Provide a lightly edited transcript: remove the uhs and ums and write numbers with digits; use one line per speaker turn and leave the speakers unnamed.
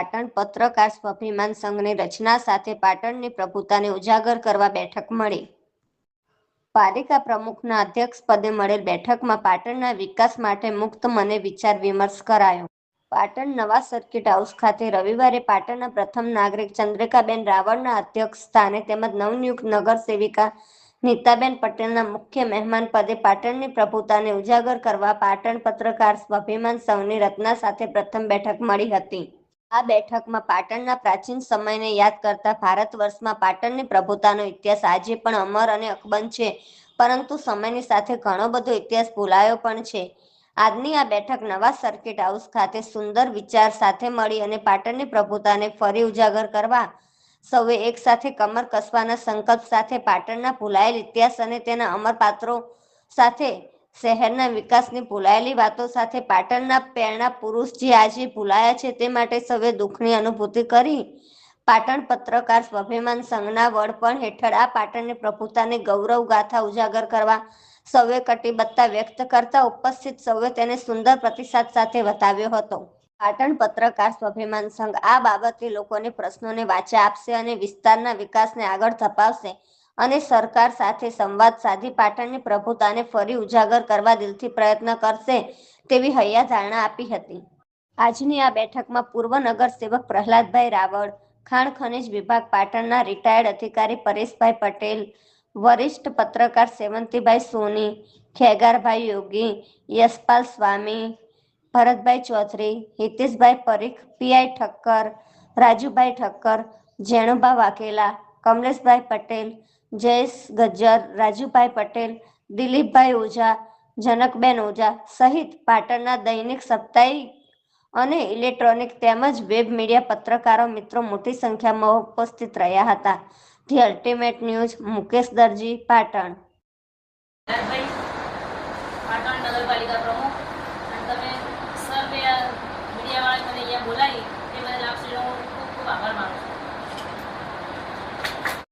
પાટણ પત્રકાર સ્વાભિમાન સંઘની રચના સાથે પાટણની પ્રભુતાને ઉજાગર કરવા બેઠક મળી. પાલિકા પ્રમુખના અધ્યક્ષપદે મળેલ બેઠકમાં પાટણના વિકાસ માટે મુક્ત મને વિચાર વિમર્શ કરાયો. પાટણ નવા સર્કિટ હાઉસ ખાતે રવિવારે પાટણના પ્રથમ નાગરિક ચંદ્રિકાબેન રાવળના અધ્યક્ષ સ્થાને તેમજ નવનિયુક્ત નગર સેવિકા નીતાબેન પટેલના મુખ્ય મહેમાન પદે પાટણની પ્રભુતાને ઉજાગર કરવા પાટણ પત્રકાર સ્વાભિમાન સંઘની રચના સાથે પ્રથમ બેઠક મળી હતી. આ બેઠકમાં પાટણના પ્રાચીન સમયને યાદ કરતા ભારત વર્ષમાં પાટણની પ્રભુતાનો ઇતિહાસ આજે પણ અમર અને અકબંધ છે, પરંતુ સમયની સાથે ઘણો બધો ઇતિહાસ ભૂલાયો પણ છે. આજની આ બેઠક નવા સર્કિટ હાઉસ ખાતે સુંદર વિચાર સાથે મળી અને પાટણની પ્રભુતાને ફરી ઉજાગર કરવા સૌએ એક સાથે કમર કસવાના સંકલ્પ સાથે પાટણના ભૂલાયેલ ઇતિહાસ અને તેના અમર પાત્રો સાથે શહેરના વિકાસની ભૂલાયેલી વાતો સાથે પાટણના પ્રેરણા પુરુષ જે આજે ભૂલાયા છે તે માટે સૌએ દુઃખની અનુભૂતિ કરી પાટણ પત્રકાર સ્વાભિમાન સંઘના વડપણ હેઠળ આ પાટણની પ્રભુતાની ગૌરવ ગાથા ઉજાગર કરવા સૌએ કટિબદ્ધતા વ્યક્ત કરતા ઉપસ્થિત સૌએ તેને સુંદર પ્રતિસાદ સાથે વધાવ્યો હતો. પાટણ પત્રકાર સ્વાભિમાન સંઘ આ બાબતે લોકોને પ્રશ્નોને વાચા આપશે અને વિસ્તારના વિકાસને આગળ ધપાવશે અને સરકાર સાથે સંવાદ સાધી પાટણની પ્રભુતાને ફરી ઉજાગર કરવા દિલથી પ્રયત્ન કરશે તેવી હૈયાધારણા આપી હતી. આજની આ બેઠકમાં પૂર્વ નગરસેવક પ્રહલાદભાઈ રાવળ, ખાણ ખનિજ વિભાગ પાટણના રિટાયર્ડ અધિકારી પરેશભાઈ પટેલ, વરિષ્ઠ પત્રકાર સેવંતીભાઈ સોની, ખેગારભાઈ યોગી, યશપાલ સ્વામી, ભરતભાઈ ચૌધરી, હિતેશભાઈ પરીખ, પીઆઈ ઠક્કર, રાજુભાઈ ઠક્કર, જેણુભા વાઘેલા, કમલેશભાઈ પટેલ, જયેશ ગજ્જર, રાજુભાઈ પટેલ, દિલીપભાઈ ઓઝા, જનકબેન ઓઝા સહિત પાટણના દૈનિક, સાપ્તાહિક અને ઇલેક્ટ્રોનિક તેમજ વેબ મીડિયા પત્રકારો મિત્રો મોટી સંખ્યામાં ઉપસ્થિત રહ્યા હતા. ધી અલ્ટિમેટ ન્યૂઝ, મુકેશ દરજી, પાટણ.
પાટણ નગરપાલિકા